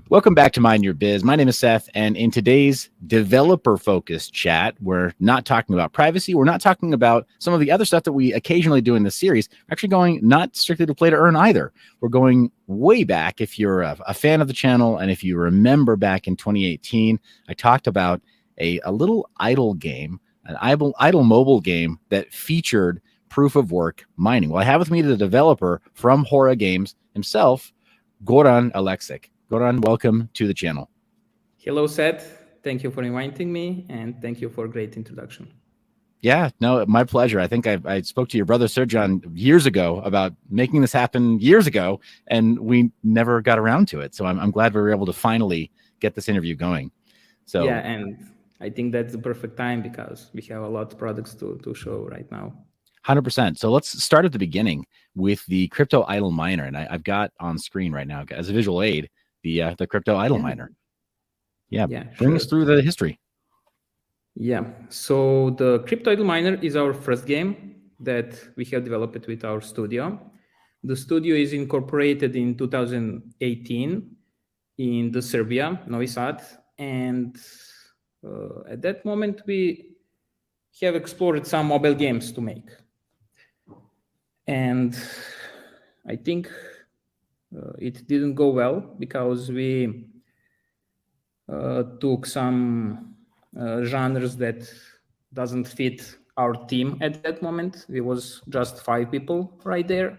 Welcome back to Mind Your Biz. My name is Seth, and in today's developer-focused chat, we're not talking about privacy. We're not talking about some of the other stuff that we occasionally do in this series. We're actually going not strictly to play to earn either. We're going way back. If you're a fan of the channel, and if you remember back in 2018, I talked about a little idle game, an idle mobile game that featured proof-of-work mining. Well, I have with me the developer from Hora Games himself, Goran Aleksic. Goran, welcome to the channel. Hello, Seth. Thank you for inviting me, and thank you for a great introduction. Yeah, no, my pleasure. I think I spoke to your brother Serjan years ago about making this happen years ago, and we never got around to it. So I'm glad we were able to finally get this interview going. So yeah, and I think that's the perfect time because we have a lot of products to show right now. 100%. So let's start at the beginning with the crypto idle miner, and I've got on screen right now as a visual aid the crypto idle miner. Yeah, bring us through the history. Yeah, so the crypto idle miner is our first game that we have developed with our studio. The studio is incorporated in 2018 in the Serbia, Novi Sad, and at that moment we have explored some mobile games to make. And I think it didn't go well because we took some genres that doesn't fit our team at that moment. It was just 5 people right there.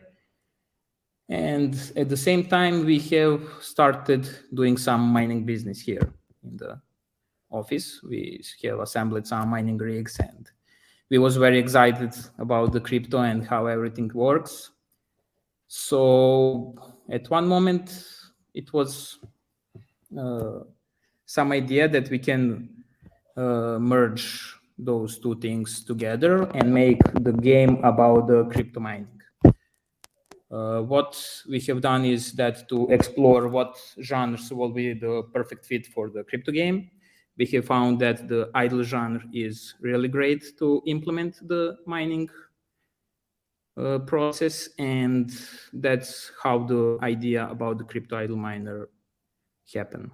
And at the same time, we have started doing some mining business here in the office. We have assembled some mining rigs, and we was very excited about the crypto and how everything works. So at one moment, it was some idea that we can merge those two things together and make the game about the crypto mining. What we have done is that to explore what genres will be the perfect fit for the crypto game. We have found that the idle genre is really great to implement the mining process, and that's how the idea about the crypto idle miner happened.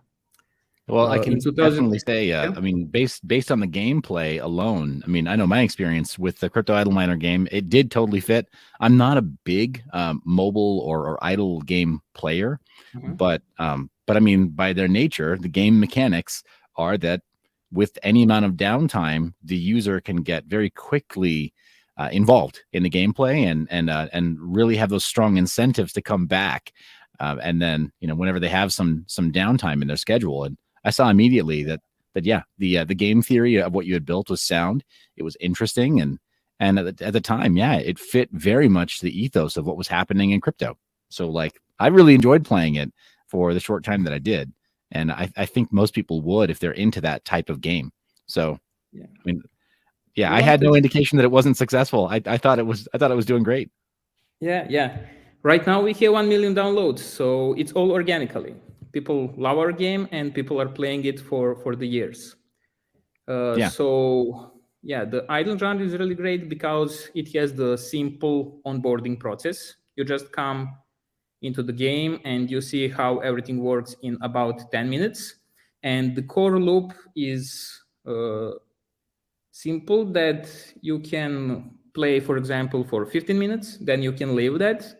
Well, I can definitely say, I mean, based on the gameplay alone, I mean, I know my experience with the crypto idle miner game, it did totally fit. I'm not a big mobile or idle game player, but I mean, by their nature, the game mechanics are that with any amount of downtime, the user can get very quickly involved in the gameplay and really have those strong incentives to come back. And then, you know, whenever they have some downtime in their schedule. And I saw immediately that yeah, the game theory of what you had built was sound. It was interesting, and at the time, yeah, it fit very much the ethos of what was happening in crypto. So like, I really enjoyed playing it for the short time that I did, and I think most people would if they're into that type of game. So yeah, I mean, yeah, I had no indication that it wasn't successful. I thought it was doing great. Yeah. Right now we have 1 million downloads, so it's all organically. People love our game, and people are playing it for the years. So yeah, the idle genre is really great because it has the simple onboarding process. You just come into the game and you see how everything works in about 10 minutes. And the core loop is simple, that you can play, for example, for 15 minutes, then you can leave that.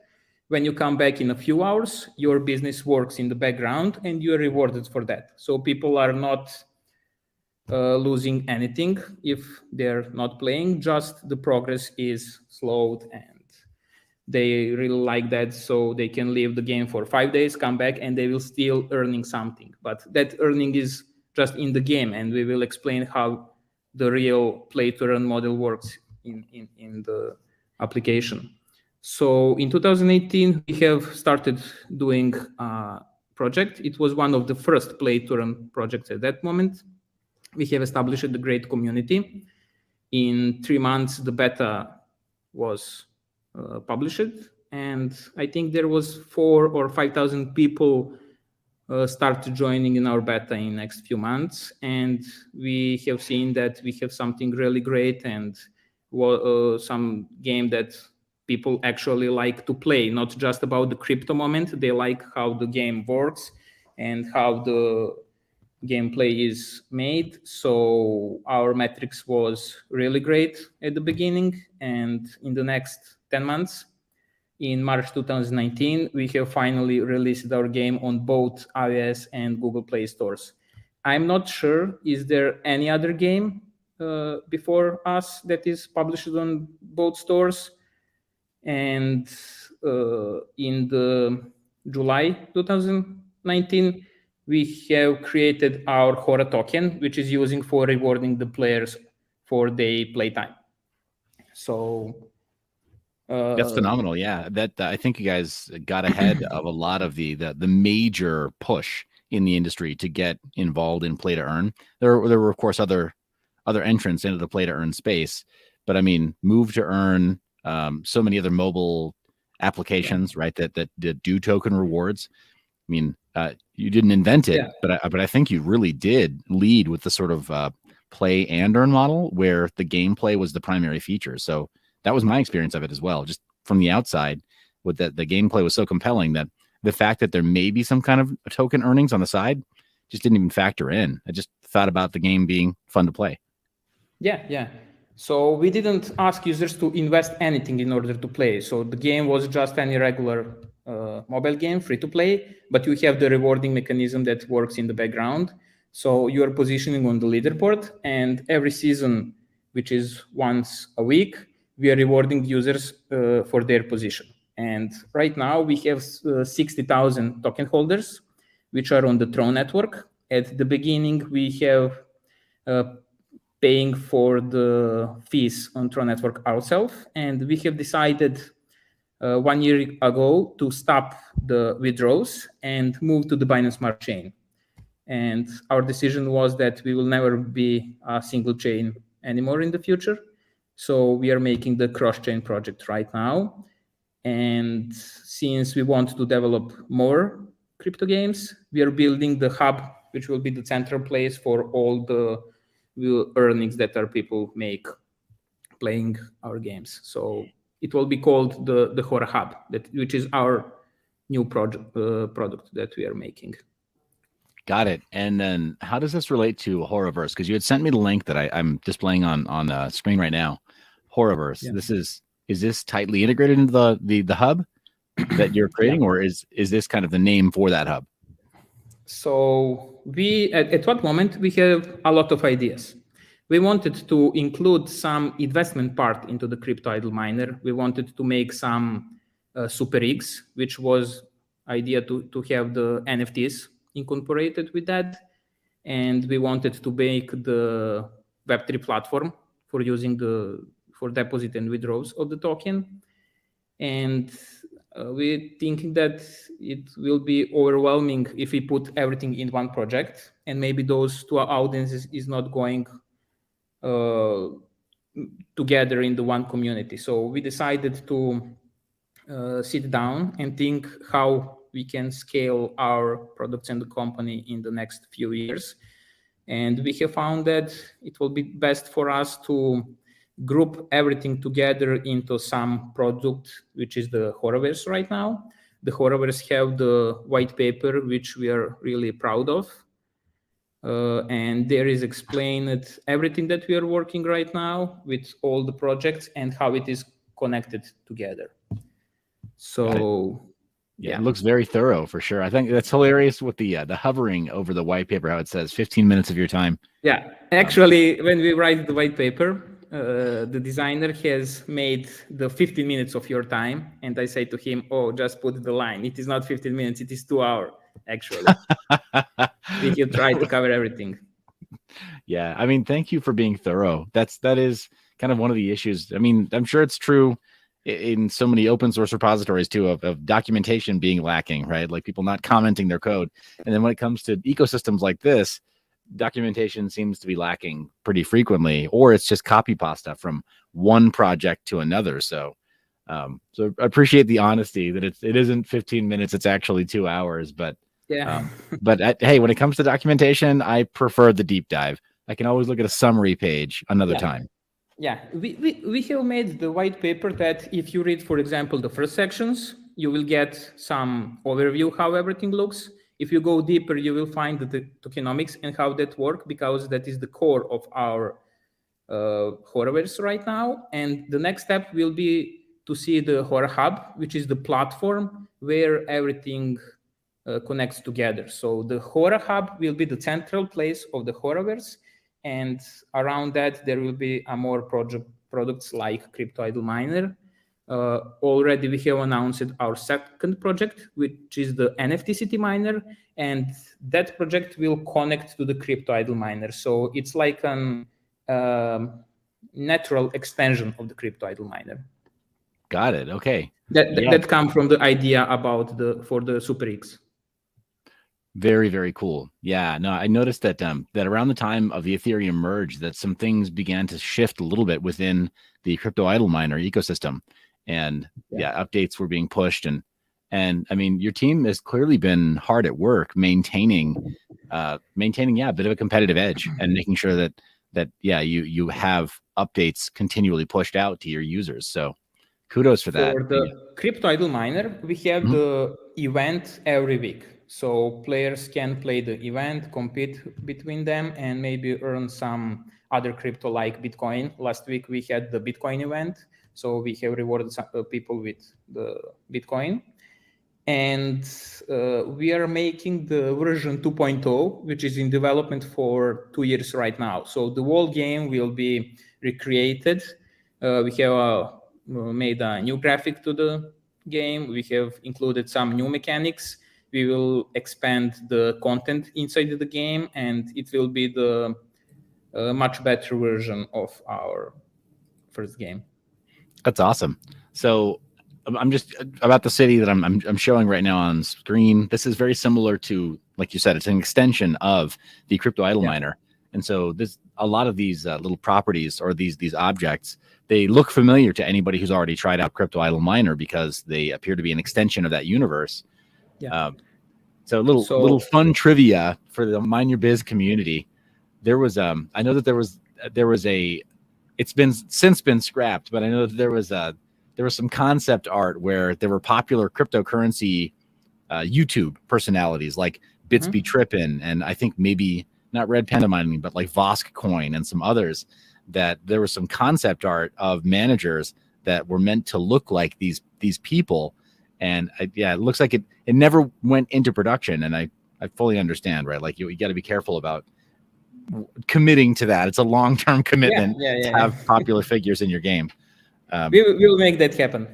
When you come back in a few hours, your business works in the background and you're rewarded for that. So people are not losing anything if they're not playing, just the progress is slowed, and they really like that. So they can leave the game for 5 days, come back, and they will still earning something. But that earning is just in the game, and we will explain how the real play to earn model works in the application. So in 2018, we have started doing a project. It was one of the first play to earn projects at that moment. We have established a great community. In 3 months, the beta was published, and I think there was 4,000 or 5,000 people start joining in our beta in next few months, and we have seen that we have something really great and some game that people actually like to play, not just about the crypto moment. They like how the game works and how the gameplay is made. So our metrics was really great at the beginning, and in the next 10 months, in March 2019, we have finally released our game on both iOS and Google Play stores. I'm not sure, is there any other game before us that is published on both stores? And in the July 2019, we have created our Hora token, which is using for rewarding the players for their playtime. So that's phenomenal. Yeah, that I think you guys got ahead of a lot of the major push in the industry to get involved in play to earn. There were of course other entrants into the play to earn space, but I mean, move to earn, so many other mobile applications, right? That do token rewards. I mean, you didn't invent it, but I think you really did lead with the sort of play and earn model where the gameplay was the primary feature. So that was my experience of it as well. Just from the outside, with the gameplay was so compelling that the fact that there may be some kind of token earnings on the side just didn't even factor in. I just thought about the game being fun to play. Yeah. So we didn't ask users to invest anything in order to play. So the game was just any regular mobile game, free to play, but you have the rewarding mechanism that works in the background. So you are positioning on the leaderboard, and every season, which is once a week, we are rewarding users for their position. And right now we have 60,000 token holders, which are on the Tron network. At the beginning, we have paying for the fees on Tron network ourselves, and we have decided 1 year ago to stop the withdrawals and move to the Binance Smart Chain. And our decision was that we will never be a single chain anymore in the future. So we are making the cross-chain project right now. And since we want to develop more crypto games, we are building the hub, which will be the central place for all the earnings that our people make playing our games. So it will be called the Hora Hub, which is our new product that we are making. Got it. And then how does this relate to Horaverse? Because you had sent me the link that I'm displaying on the screen right now. Horaverse. Yeah. Is this tightly integrated into the hub that you're creating, or is this kind of the name for that hub? So we at what moment we have a lot of ideas. We wanted to include some investment part into the crypto idle miner. We wanted to make some super rigs, which was idea to have the NFTs incorporated with that. And we wanted to make the Web3 platform for using for deposit and withdrawals of the token. And we're thinking that it will be overwhelming if we put everything in one project, and maybe those two audiences is not going together in the one community. So we decided to sit down and think how we can scale our products and the company in the next few years. And we have found that it will be best for us to group everything together into some product, which is the Horaverse right now. The Horaverse have the white paper, which we are really proud of. And there is explained everything that we are working right now with all the projects and how it is connected together. So yeah, it looks very thorough for sure. I think that's hilarious with the hovering over the white paper, how it says 15 minutes of your time. Yeah, actually, when we write the white paper, the designer has made the 15 minutes of your time. And I say to him, oh, just put the line. It is not 15 minutes, it is 2 hours, actually. We have tried to cover everything. Yeah, I mean, thank you for being thorough. That is kind of one of the issues. I mean, I'm sure it's true in so many open source repositories too, of documentation being lacking, right? Like people not commenting their code. And then when it comes to ecosystems like this, documentation seems to be lacking pretty frequently, or it's just copy pasta from one project to another. So so I appreciate the honesty that it isn't 15 minutes, it's actually 2 hours. But yeah, hey, when it comes to documentation, I prefer the deep dive. I can always look at a summary page another time. Yeah, we have made the white paper that if you read, for example, the first sections, you will get some overview how everything looks. If you go deeper, you will find the tokenomics and how that works, because that is the core of our Horaverse right now. And the next step will be to see the Hora Hub, which is the platform where everything connects together. So the Hora Hub will be the central place of the Horaverse, and around that there will be more products like Crypto Idle Miner. Already we have announced our second project, which is the NFT City Miner, and that project will connect to the Crypto Idle Miner. So it's like an natural extension of the Crypto Idle Miner. Got it. Okay. That come from the idea about for the Super X. Very, very cool. Yeah, no, I noticed that that around the time of the Ethereum merge, that some things began to shift a little bit within the Crypto Idle Miner ecosystem, and updates were being pushed, and I mean, your team has clearly been hard at work maintaining a bit of a competitive edge and making sure that you have updates continually pushed out to your users. So kudos for that. For the Crypto Idle Miner, we have the event every week. So players can play the event, compete between them, and maybe earn some other crypto like Bitcoin. Last week, we had the Bitcoin event. So we have rewarded some people with the Bitcoin. And we are making the version 2.0, which is in development for 2 years right now. So the whole game will be recreated. We have made a new graphic to the game. We have included some new mechanics. We will expand the content inside the game, and it will be the much better version of our first game. That's awesome. So I'm just about the city that I'm showing right now on screen. This is very similar to, like you said, it's an extension of the Crypto Idle Miner. And so a lot of these little properties or these objects, they look familiar to anybody who's already tried out Crypto Idle Miner because they appear to be an extension of that universe. Yeah. So little fun trivia for the Mine Your Biz community. There was I know that there was a, it's been since been scrapped, but I know that there was some concept art where there were popular cryptocurrency YouTube personalities like Bitsby Trippin', and I think maybe not Red Panda Mining, but like Vosk Coin and some others, that there was some concept art of managers that were meant to look like these people. And it looks like it never went into production. And I fully understand, right? Like you got to be careful about committing to that. It's a long-term commitment to have popular figures in your game. We will make that happen.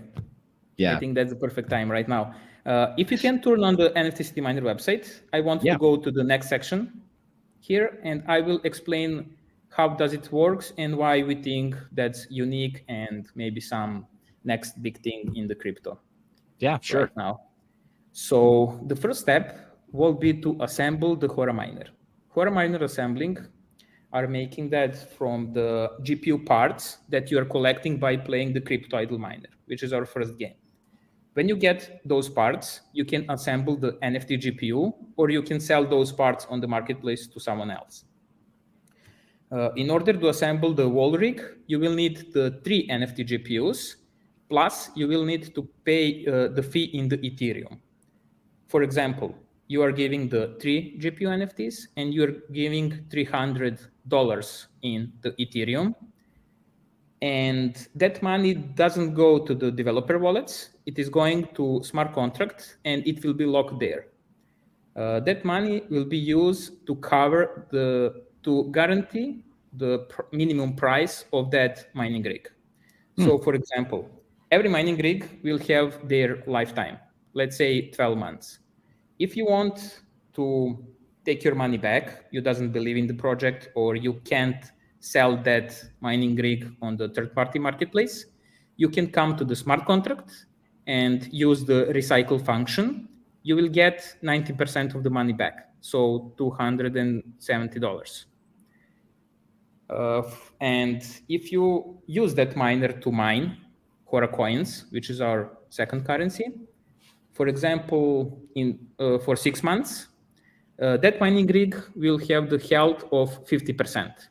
Yeah, I think that's the perfect time right now. If you can turn on the NFT City Miner website, I want to go to the next section here, and I will explain how does it works and why we think that's unique and maybe some next big thing in the crypto. Yeah, sure. Right now. So the first step will be to assemble the Hora Miner. Hora Miner assembling are making that from the GPU parts that you are collecting by playing the Crypto Idle Miner, which is our first game. When you get those parts, you can assemble the NFT GPU, or you can sell those parts on the marketplace to someone else. In order to assemble the wall rig, you will need the 3 NFT GPUs, plus you will need to pay the fee in the Ethereum. For example, you are giving the 3 GPU NFTs and you're giving $300 in the Ethereum. And that money doesn't go to the developer wallets. It is going to smart contracts and it will be locked there. That money will be used to cover to guarantee the minimum price of that mining rig. So for example, every mining rig will have their lifetime, let's say 12 months. If you want to take your money back, you doesn't believe in the project, or you can't sell that mining rig on the third-party marketplace, you can come to the smart contract and use the recycle function. You will get 90% of the money back, so $270. And if you use that miner to mine Hora coins, which is our second currency, for example, for 6 months, that mining rig will have the health of 50%.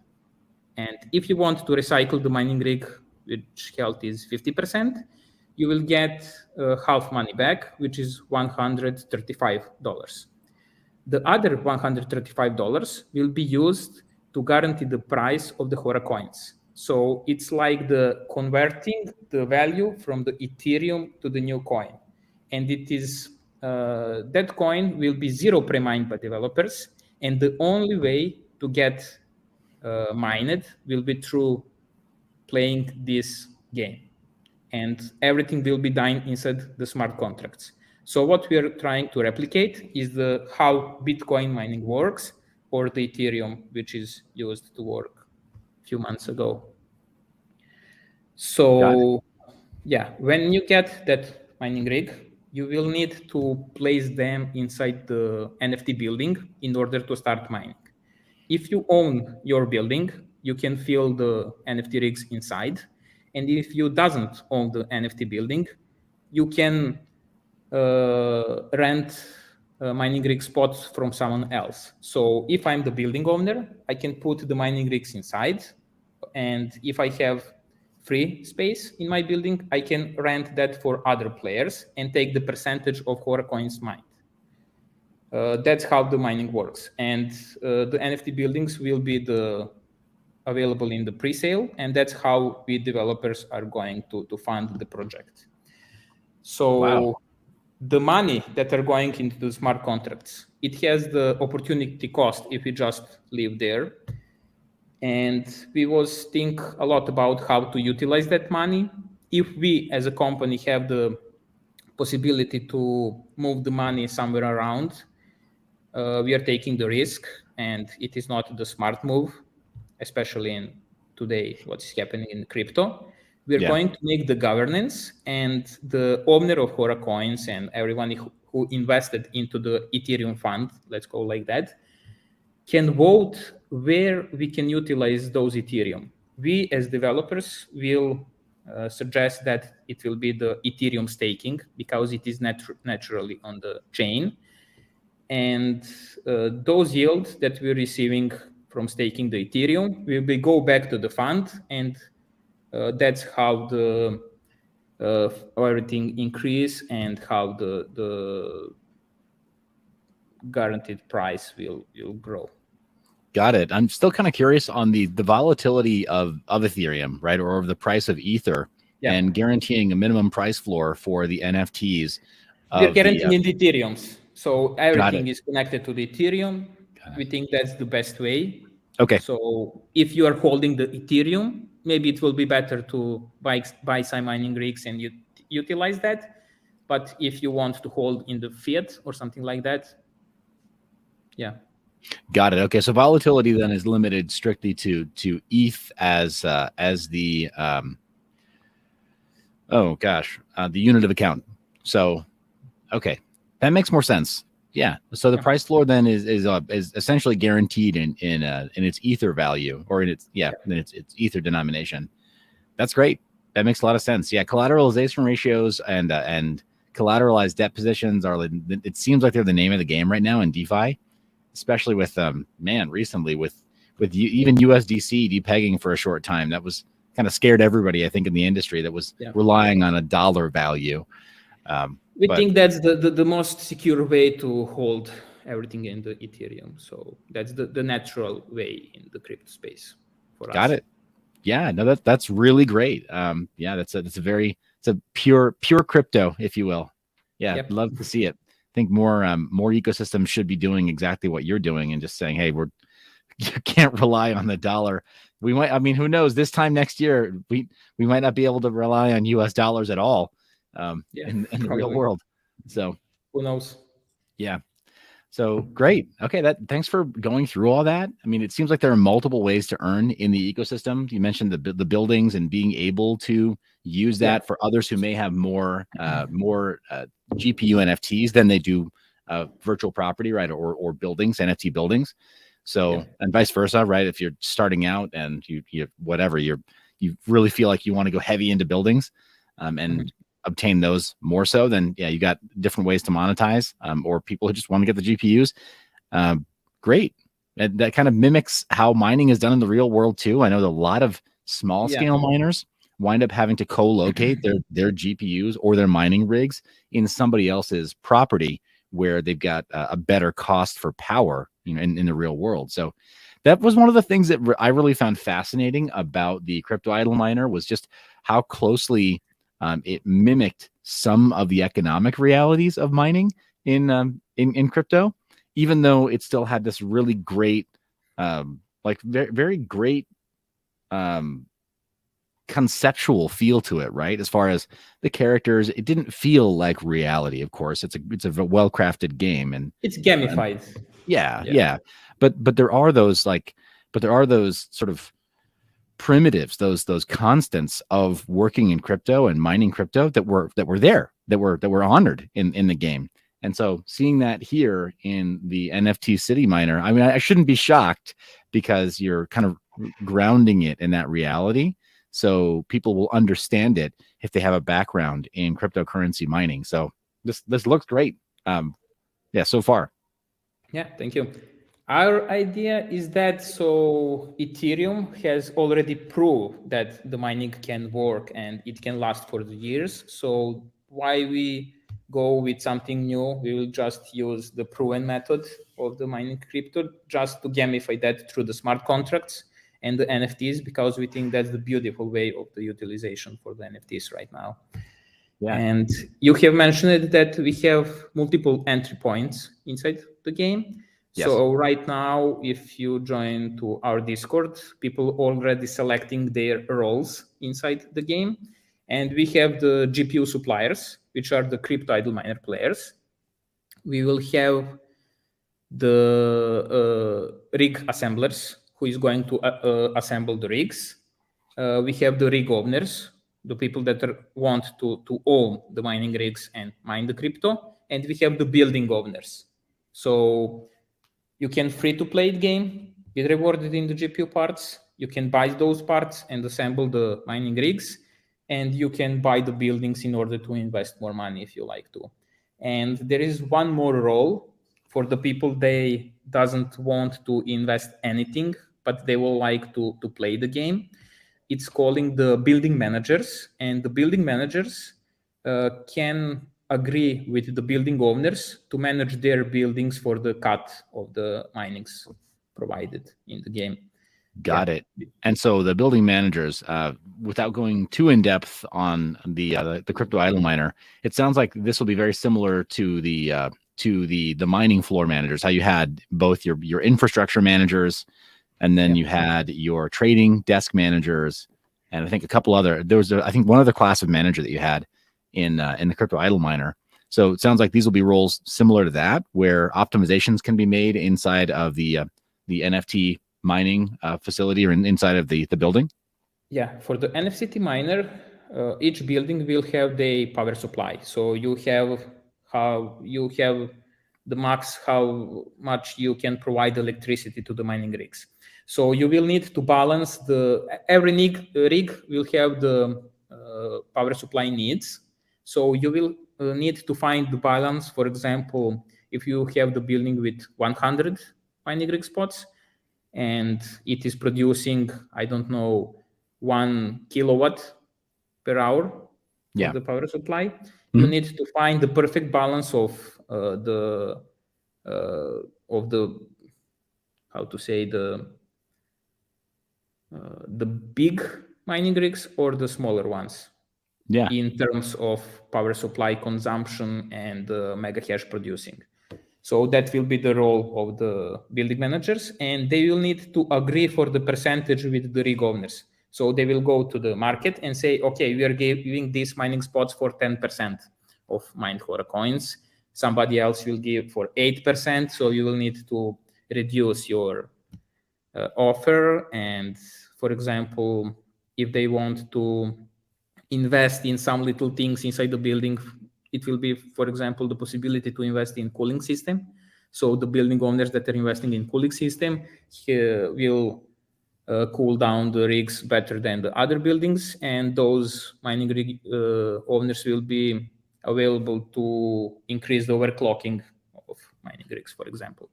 And if you want to recycle the mining rig, which health is 50%, you will get half money back, which is $135. The other $135 will be used to guarantee the price of the Hora coins. So it's like the converting the value from the Ethereum to the new coin. And it is that coin will be zero pre-mined by developers. And the only way to get mined will be through playing this game. And everything will be done inside the smart contracts. So what we are trying to replicate is how Bitcoin mining works, or the Ethereum, which is used to work a few months ago. So yeah, when you get that mining rig, you will need to place them inside the NFT building in order to start mining. If you own your building, you can fill the NFT rigs inside. And if you doesn't own the NFT building, you can rent mining rig spots from someone else. So if I'm the building owner, I can put the mining rigs inside. And if I have free space in my building, I can rent that for other players and take the percentage of Hora coins mined. That's how the mining works. And the NFT buildings will be available in the pre-sale, and that's how we developers are going to fund the project. So the money that are going into the smart contracts, it has the opportunity cost if we just live there. And we was think a lot about how to utilize that money. If we as a company have the possibility to move the money somewhere around, we are taking the risk, and it is not the smart move, especially in today, what's happening in crypto. We're going to make the governance, and the owner of Hora coins and everyone who invested into the Ethereum fund, let's go like that, can vote where we can utilize those Ethereum. We as developers will suggest that it will be the Ethereum staking, because it is naturally on the chain. And those yields that we're receiving from staking the Ethereum will go back to the fund, and that's how the everything increase, and how the guaranteed price will grow. Got it. I'm still kind of curious on the volatility of Ethereum, right, or of the price of Ether, and guaranteeing a minimum price floor for the NFTs. We're guaranteeing the Ethereums. So everything is connected to the Ethereum. We think that's the best way. Okay. So if you are holding the Ethereum, maybe it will be better to buy some mining rigs and utilize that. But if you want to hold in the fiat or something like that, Got it. Okay, so volatility then is limited strictly to ETH as the the unit of account. So okay, that makes more sense. Yeah. So the price floor then is essentially guaranteed in its Ether value, or in its its Ether denomination. That's great. That makes a lot of sense. Yeah, collateralization ratios and collateralized debt positions are. It seems like they're the name of the game right now in DeFi, especially with recently with even USDC depegging for a short time. That was kind of scared everybody, I think, in the industry that was relying on a dollar value. We think that's the most secure way to hold everything in the Ethereum. So that's the natural way in the crypto space for us. Got it. Yeah, no, that's really great. It's a pure crypto, if you will. Yeah, love to see it. I think more ecosystems should be doing exactly what you're doing, and just saying, hey, you can't rely on the dollar. We might, who knows, this time next year, we might not be able to rely on US dollars at all. In the real world. So who knows? Yeah. So great. Okay. Thanks for going through all that. It seems like there are multiple ways to earn in the ecosystem. You mentioned the buildings and being able to use that for others who may have more GPU NFTs than they do virtual property, right? Or buildings, NFT buildings. So, and vice versa, right? If you're starting out and you really feel like you want to go heavy into buildings, and obtain those more so, then you got different ways to monetize, or people who just want to get the GPUs. Great. And that kind of mimics how mining is done in the real world too. I know that a lot of small scale miners wind up having to co-locate their GPUs or their mining rigs in somebody else's property, where they've got a better cost for power, in the real world. So that was one of the things that I really found fascinating about the crypto idle miner, was just how closely it mimicked some of the economic realities of mining in crypto, even though it still had this really great, like very, very great conceptual feel to it, right? As far as the characters, it didn't feel like reality. Of course, it's a well-crafted game, and it's gamified. Yeah. But there are those sort of primitives, those constants of working in crypto and mining crypto that were honored in the game. And so seeing that here in the NFT City Miner, I mean, I shouldn't be shocked, because you're kind of grounding it in that reality, so people will understand it if they have a background in cryptocurrency mining. So this looks great. So far. Yeah, thank you. Our idea is that Ethereum has already proved that the mining can work and it can last for the years. So why we go with something new? We will just use the proven method of the mining crypto, just to gamify that through the smart contracts and the NFTs, because we think that's the beautiful way of the utilization for the NFTs right now. Yeah. And you have mentioned that we have multiple entry points inside the game. Yes. So right now, if you join to our Discord, people already selecting their roles inside the game. And we have the GPU suppliers, which are the crypto idle miner players. We will have the rig assemblers, who is going to assemble the rigs. We have the rig owners, the people that want to own the mining rigs and mine the crypto. And we have the building owners. So you can free to play the game, get rewarded in the GPU parts. You can buy those parts and assemble the mining rigs. And you can buy the buildings in order to invest more money if you like to. And there is one more role for the people they doesn't want to invest anything, but they will like to play the game. It's calling the building managers, and the building managers can agree with the building owners to manage their buildings for the cut of the minings provided in the game. Got it. And so the building managers, without going too in depth on the crypto idle miner, it sounds like this will be very similar to the mining floor managers. How you had both your infrastructure managers, and then you had your trading desk managers, and I think a couple other. There was I think one other class of manager that you had in the crypto idle miner. So it sounds like these will be roles similar to that, where optimizations can be made inside of the NFT mining facility or inside of the building. Yeah, for the NFT City Miner, each building will have the power supply. So you have the max how much you can provide electricity to the mining rigs. So you will need to balance every rig will have the power supply needs. So you will need to find the balance. For example, if you have the building with 100 mining rig spots, and it is producing, I don't know, 1 kilowatt per hour for the power supply. Mm-hmm. You need to find the perfect balance of the big mining rigs or the smaller ones. Yeah. In terms of power supply consumption and mega hash producing. So that will be the role of the building managers, and they will need to agree for the percentage with the rig owners. So they will go to the market and say, okay, we are giving these mining spots for 10% of mined Hora coins. Somebody else will give for 8%. So you will need to reduce your offer. And for example, if they want to invest in some little things inside the building, it will be, for example, the possibility to invest in cooling system. So the building owners that are investing in cooling system will cool down the rigs better than the other buildings, and those mining rig owners will be available to increase the overclocking of mining rigs, for example.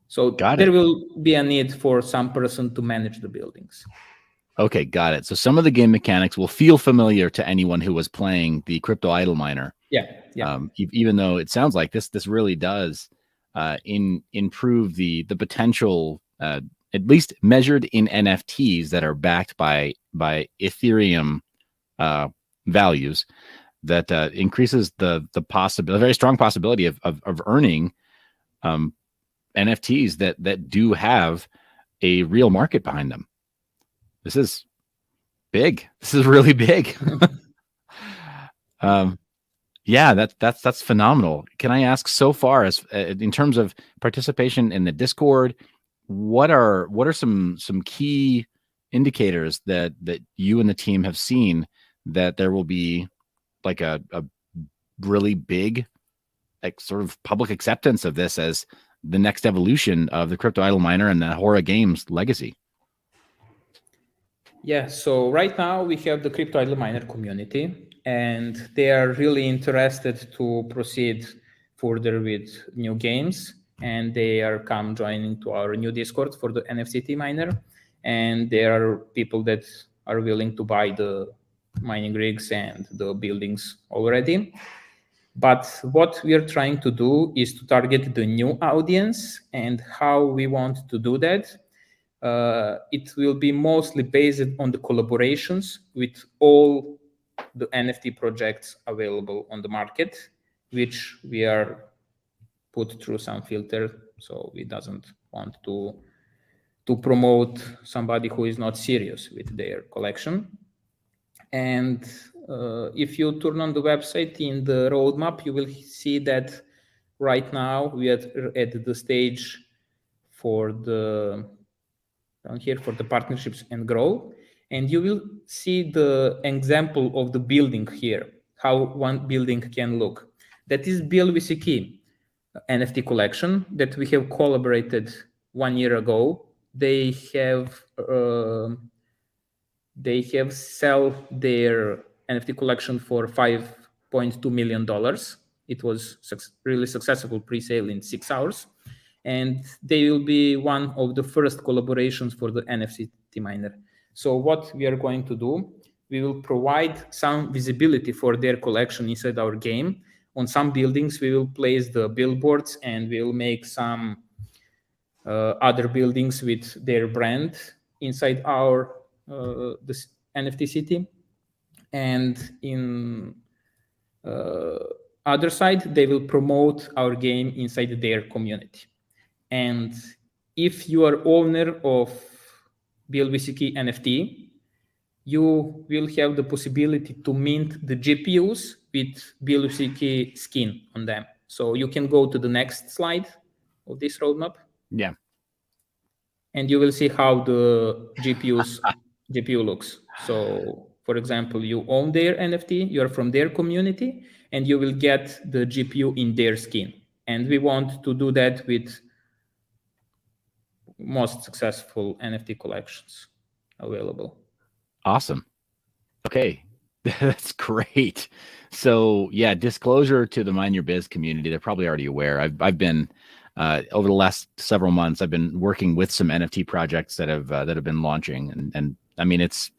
So there will be a need for some person to manage the buildings. Okay, got it. So some of the game mechanics will feel familiar to anyone who was playing the crypto idle miner. Yeah. Even though it sounds like this really does improve the potential, at least measured in NFTs that are backed by Ethereum values, that increases the possibility, very strong possibility of earning NFTs that do have a real market behind them. This is big. This is really big. Yeah, that's phenomenal. Can I ask, so far as in terms of participation in the Discord, what are some key indicators that you and the team have seen that there will be like a really big, like, sort of public acceptance of this as the next evolution of the Crypto Idle Miner and the Hora Games legacy? Yeah, so right now we have the Crypto Idle Miner community, and they are really interested to proceed further with new games, and they are come joining to our new Discord for the NFT City Miner, and there are people that are willing to buy the mining rigs and the buildings already. But what we are trying to do is to target the new audience, and how we want to do that. It will be mostly based on the collaborations with all the NFT projects available on the market, which we are put through some filter. So we doesn't want to promote somebody who is not serious with their collection. And if you turn on the website in the roadmap, you will see that right now we are at the stage for the down here for the partnerships and grow. And you will see the example of the building here, how one building can look. That is BLVCK NFT collection that we have collaborated 1 year ago. They have sell their NFT collection for $5.2 million. It was really successful pre-sale in 6 hours. And they will be one of the first collaborations for the NFT City Miner. So what we are going to do, we will provide some visibility for their collection inside our game. On some buildings, we will place the billboards, and we will make some other buildings with their brand inside our this NFT City. And in other side, they will promote our game inside their community. And if you are owner of BLVCK NFT, you will have the possibility to mint the GPUs with BLVCK skin on them. So you can go to the next slide of this roadmap. Yeah. And you will see how the GPU looks. So, for example, you own their NFT, you're from their community, and you will get the GPU in their skin. And we want to do that with most successful NFT collections available. Awesome. Okay. That's great. So yeah, disclosure to the Mind Your Biz community. They're probably already aware. I've been over the last several months, I've been working with some NFT projects that have been launching, and I mean, it's,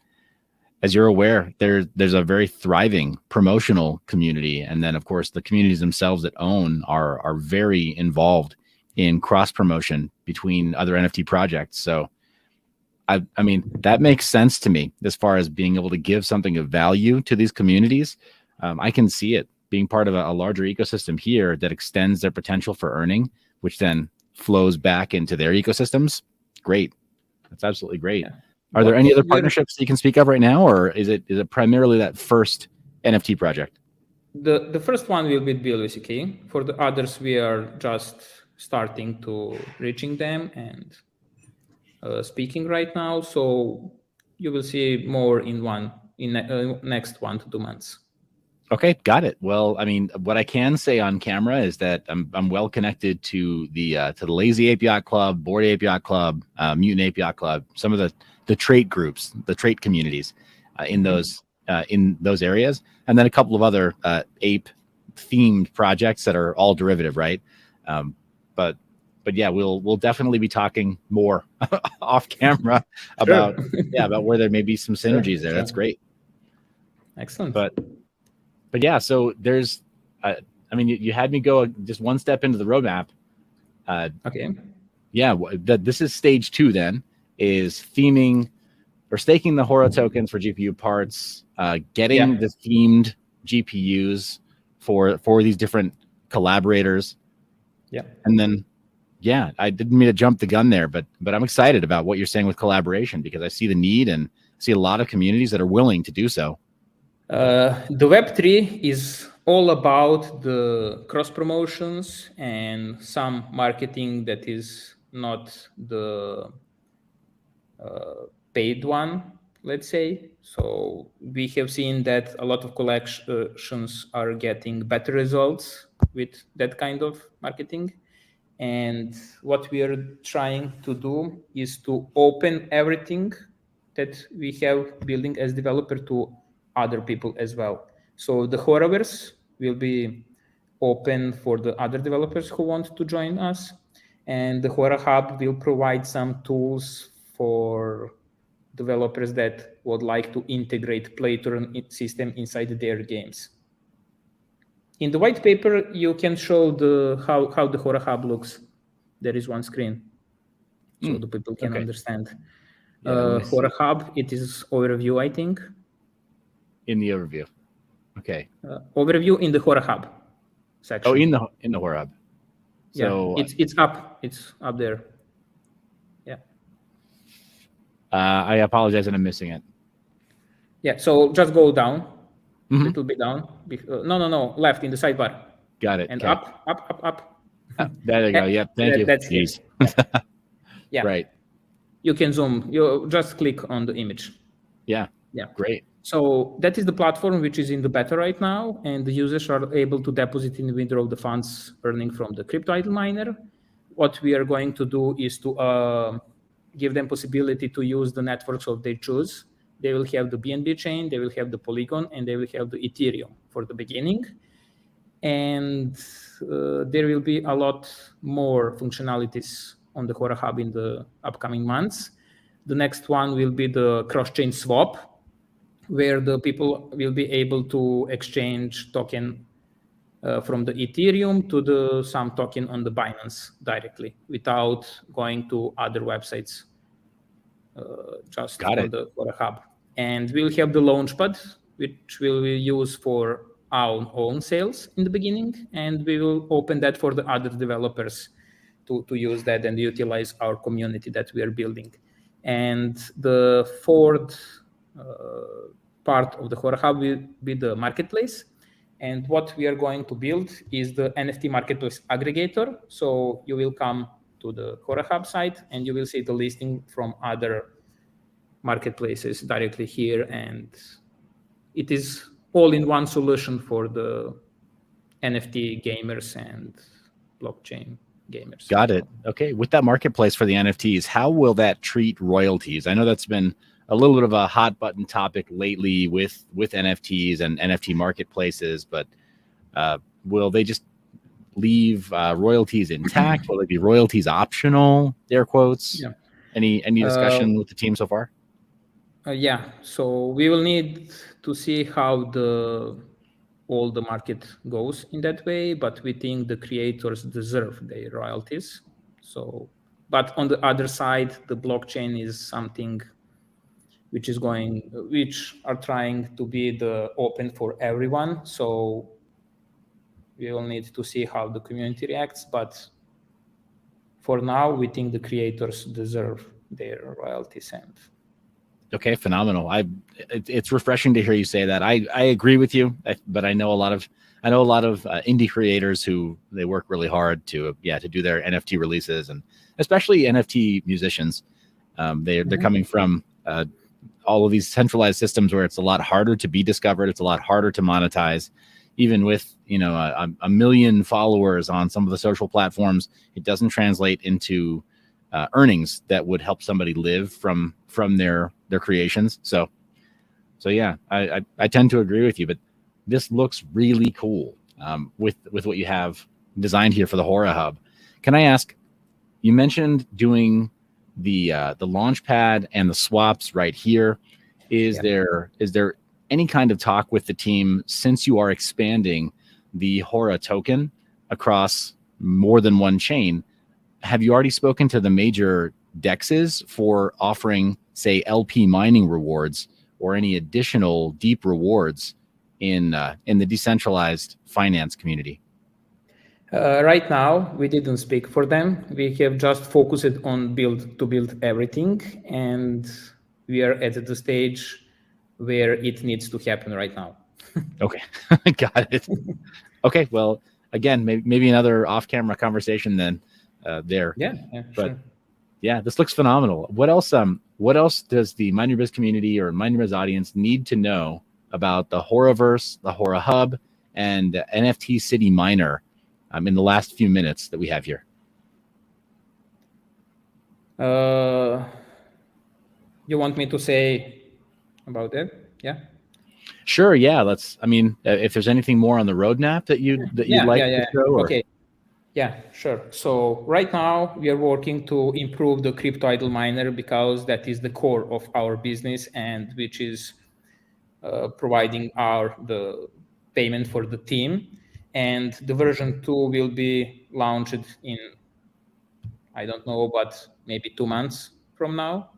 as you're aware, there's a very thriving promotional community, and then of course the communities themselves that own are very involved in cross promotion between other NFT projects. So I mean, that makes sense to me as far as being able to give something of value to these communities. I can see it being part of a larger ecosystem here that extends their potential for earning, which then flows back into their ecosystems. Great. That's absolutely great. Yeah. Are there any other partnerships that you can speak of right now, or is it primarily that first NFT project? The first one will be BLVCK. For the others, we are just starting to reaching them and speaking right now. So you will see more in next 1 to 2 months. Okay, got it. Well, I mean, what I can say on camera is that I'm well connected to the Lazy Ape Yacht Club, Bored Ape Yacht Club, Mutant Ape Yacht Club, some of the trait groups, the trait communities in those areas, and then a couple of other ape themed projects that are all derivative, right? But yeah, we'll definitely be talking more off camera about about where there may be some synergies there. That's great. Excellent. But yeah, so there's I mean, you had me go just one step into the roadmap. Okay. Yeah, this is stage 2. Then is theming or staking the Hora tokens for GPU parts, getting the themed GPUs for these different collaborators. Yeah. And then, I didn't mean to jump the gun there, but I'm excited about what you're saying with collaboration, because I see the need and see a lot of communities that are willing to do so. The Web3 is all about the cross promotions and some marketing that is not the paid one, let's say. So we have seen that a lot of collections are getting better results with that kind of marketing. And what we are trying to do is to open everything that we have building as developer to other people as well. So the Horaverse will be open for the other developers who want to join us. And the Hora Hub will provide some tools for developers that would like to integrate play-to-earn system inside their games. In the white paper, you can show how the Hora Hub looks. There is one screen, so the people can understand. Hora Hub, it is overview, I think. In the overview. Okay. Overview in the Hora Hub section. Oh, in the Hora Hub. So it's up. It's up there. Yeah. I apologize that I'm missing it. Yeah. So just go down, a little bit down. No, left in the sidebar. Got it. And okay. up. There you go. Yep. Thank you. That's Jeez. Yeah. Right. You can zoom. You just click on the image. Yeah. Great. So that is the platform which is in the beta right now, and the users are able to deposit and withdraw the funds earning from the crypto idle miner. What we are going to do is to give them possibility to use the networks of their choose. They will have the BNB chain, they will have the Polygon, and they will have the Ethereum for the beginning. And there will be a lot more functionalities on the Hora Hub in the upcoming months. The next one will be the cross-chain swap, where the people will be able to exchange token from the Ethereum to some token on the Binance directly without going to other websites, just on the Hora Hub. And we'll have the Launchpad, which we'll use for our own sales in the beginning, and we will open that for the other developers to use that and utilize our community that we are building. And the fourth part of the Hora Hub will be the marketplace. And what we are going to build is the NFT marketplace aggregator. So you will come to the Hora Hub site and you will see the listing from other marketplaces directly here. And it is all-in-one solution for the NFT gamers and blockchain gamers. Got it. Okay. With that marketplace for the NFTs, how will that treat royalties? I know that's been a little bit of a hot button topic lately with NFTs and NFT marketplaces, but will they just leave royalties intact? Will they be royalties optional? Air quotes. Yeah. Any discussion with the team so far? Yeah. So we will need to see how all the market goes in that way, but we think the creators deserve their royalties. So, but on the other side, the blockchain is something which are trying to be the open for everyone. So we will need to see how the community reacts. But for now, we think the creators deserve their royalties. And okay, phenomenal. It's refreshing to hear you say that. I agree with you, but I know a lot of indie creators who they work really hard to do their NFT releases, and especially NFT musicians. They're coming from all of these centralized systems where it's a lot harder to be discovered. It's a lot harder to monetize. Even with a million followers on some of the social platforms, it doesn't translate into earnings that would help somebody live from their creations. So yeah, I tend to agree with you, but this looks really cool with what you have designed here for the Hora Hub. Can I ask, you mentioned doing the launch pad and the swaps right here. Is there any kind of talk with the team, since you are expanding, the Hora token across more than one chain. Have you already spoken to the major dexes for offering, say, LP mining rewards or any additional deep rewards in the decentralized finance community? Right now, we didn't speak for them. We have just focused on build everything, and we are at the stage where it needs to happen right now. Okay, got it. Okay, well, again, maybe another off-camera conversation then there. Yeah, but sure. Yeah, this looks phenomenal. What else does the Mind Your Biz community or Mind Your Biz audience need to know about the Horaverse, the Hora Hub, and NFT City Miner in the last few minutes that we have here? You want me to say about it? Yeah. Sure. Yeah. If there's anything more on the roadmap that you'd like to show. Okay. Yeah, sure. So right now we are working to improve the crypto idle miner because that is the core of our business and which is providing the payment for the team. And the version 2 will be launched in, I don't know, but maybe 2 months from now.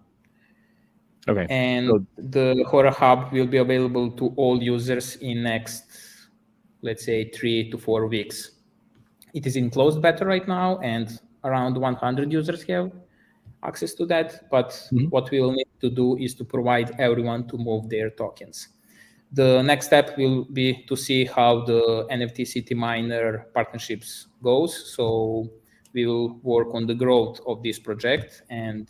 Okay. And the Hora Hub will be available to all users in next, let's say, 3 to 4 weeks. It is in closed beta right now, and around 100 users have access to that. But what we will need to do is to provide everyone to move their tokens. The next step will be to see how the NFT City Miner partnerships goes. So we will work on the growth of this project, and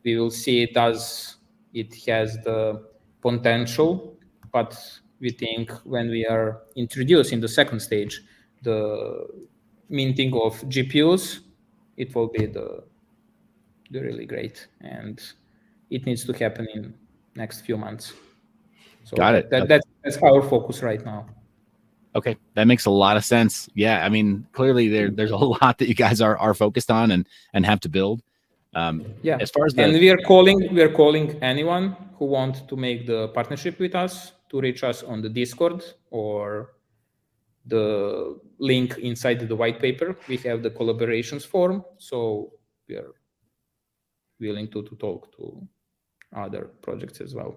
we will see does it has the potential. But we think when we are introducing the second stage, the minting of GPUs, it will be the really great, and it needs to happen in next few months. So got it. That's our focus right now. Okay, that makes a lot of sense. Yeah, I mean, clearly there's a lot that you guys are focused on and have to build. Yeah, as far as and we are calling anyone who wants to make the partnership with us to reach us on the Discord or the link inside the white paper. We have the collaborations form, so we are willing to talk to other projects as well.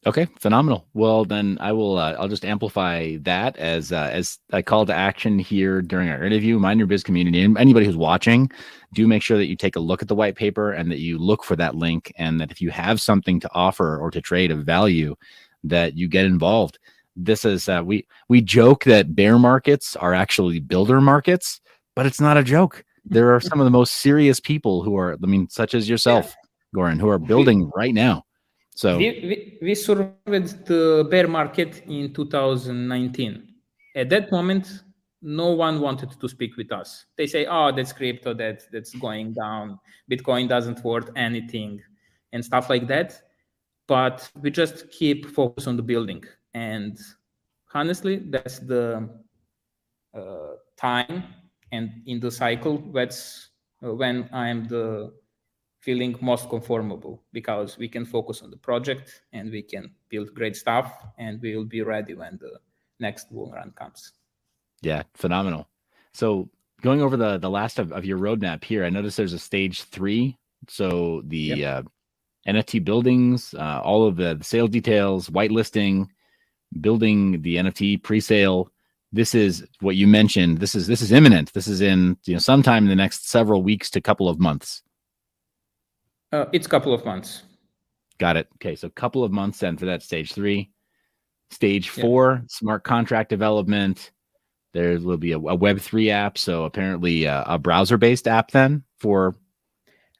Okay, phenomenal. Well, then I'll just amplify that as a call to action here during our interview. Mind Your Biz community, and anybody who's watching, do make sure that you take a look at the white paper and that you look for that link, and that if you have something to offer or to trade of value, that you get involved. This is we joke that bear markets are actually builder markets, but it's not a joke. There are some of the most serious people who are, such as yourself, Goran, who are building right now. So we survived the bear market in 2019. At that moment, no one wanted to speak with us. They say, "Oh, that's crypto, that's going down. Bitcoin doesn't worth anything," and stuff like that. But we just keep focus on the building. And honestly, that's the time and in the cycle that's when I'm feeling most conformable, because we can focus on the project and we can build great stuff, and we will be ready when the next bull run comes. Yeah, phenomenal. So going over the last of your roadmap here, I noticed there's a stage 3. So the NFT buildings, all of the sale details, whitelisting, building the NFT pre-sale. This is what you mentioned. This is imminent. This is in sometime in the next several weeks to couple of months. It's a couple of months. Got it. Okay, so a couple of months then for that stage 3. Stage 4, smart contract development. There will be a Web3 app, so apparently a browser-based app then for...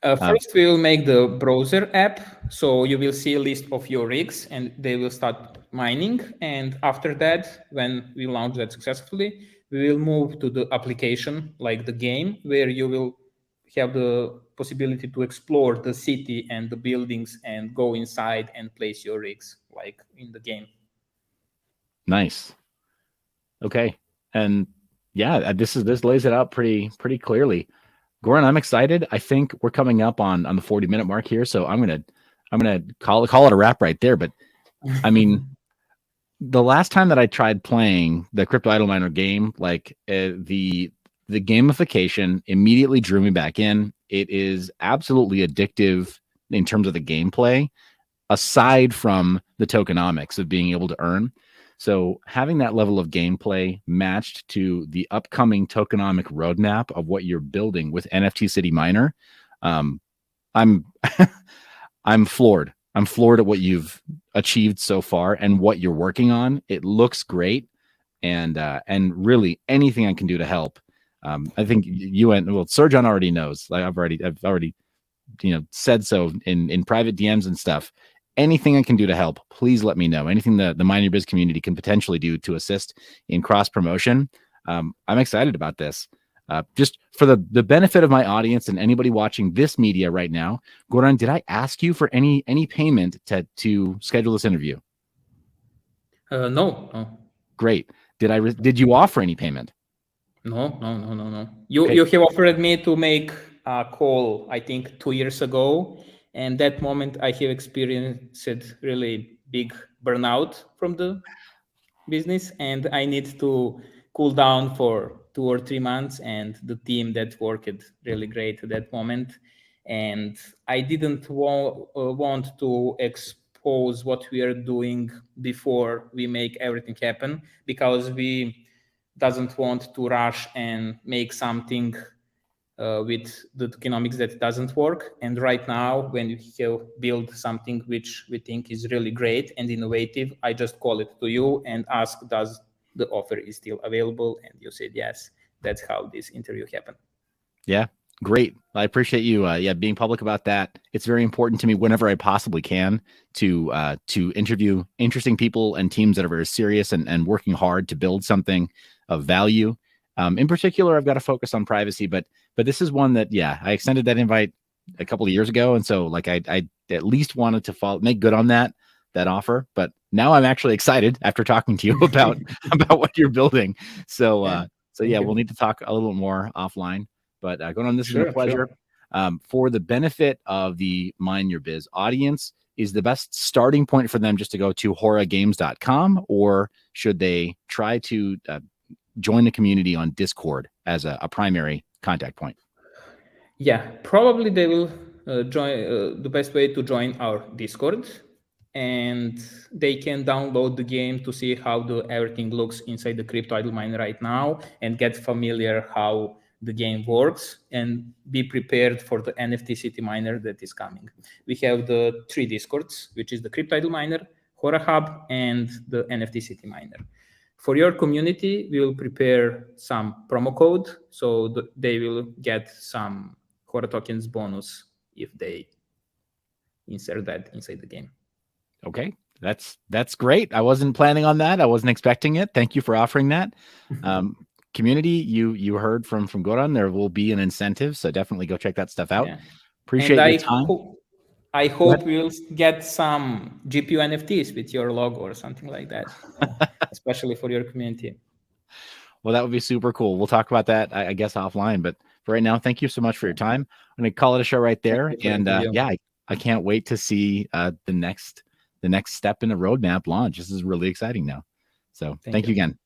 First, we will make the browser app, so you will see a list of your rigs, and they will start mining. And after that, when we launch that successfully, we will move to the application, like the game, where you will have the possibility to explore the city and the buildings and go inside and place your rigs, like in the game. Nice. Okay. And yeah, this lays it out pretty clearly. Goran, I'm excited. I think we're coming up on the 40-minute mark here, so I'm gonna call it a wrap right there. But I mean, the last time that I tried playing the Crypto Idle Miner game, like the gamification immediately drew me back in. It is absolutely addictive in terms of the gameplay, aside from the tokenomics of being able to earn. So having that level of gameplay matched to the upcoming tokenomic roadmap of what you're building with NFT City Miner, I'm I'm floored. I'm floored at what you've achieved so far and what you're working on. It looks great, and really anything I can do to help. I think you and Serjan already knows. Like I've already said so in private DMs and stuff. Anything I can do to help, please let me know. Anything the Mine Your Biz community can potentially do to assist in cross promotion. I'm excited about this. Just for the benefit of my audience and anybody watching this media right now, Goran, did I ask you for any payment to schedule this interview? No. Great. Did you offer any payment? No. You have offered me to make a call, I think 2 years ago. And that moment I have experienced really big burnout from the business, and I need to cool down for 2 or 3 months. And the team that worked really great at that moment. And I didn't want to expose what we are doing before we make everything happen, because we doesn't want to rush and make something with the tokenomics that doesn't work. And right now, when you have built something which we think is really great and innovative, I just call it to you and ask, does the offer is still available? And you said yes. That's how this interview happened. Yeah, great. I appreciate you being public about that. It's very important to me whenever I possibly can to interview interesting people and teams that are very serious and working hard to build something of value. In particular, I've got to focus on privacy, but this is one that, I extended that invite a couple of years ago. And so like I at least wanted to make good on that offer, but now I'm actually excited after talking to you about what you're building. So, we'll need to talk a little more offline, but going on, this has been a pleasure. For the benefit of the Mine Your Biz audience, is the best starting point for them just to go to horagames.com, or should they try to join the community on Discord as a primary contact point? Yeah, probably they will join. The best way to join our Discord, and they can download the game to see how everything looks inside the Crypto Idle Miner right now, and get familiar how the game works, and be prepared for the NFT City Miner that is coming. We have the 3 Discords, which is the Crypto Idle Miner, Hora Hub, and the NFT City Miner. For your community, we will prepare some promo code, so they will get some Hora tokens bonus if they insert that inside the game. Okay, that's great. I wasn't planning on that. I wasn't expecting it. Thank you for offering that. Community, you heard from Goran. There will be an incentive, so definitely go check that stuff out. Yeah. Appreciate your time. I hope we'll get some GPU NFTs with your logo or something like that, especially for your community. Well, that would be super cool. We'll talk about that, I guess, offline. But for right now, thank you so much for your time. I'm going to call it a show right there. And I can't wait to see the next step in the roadmap launch. This is really exciting now. So thank you again.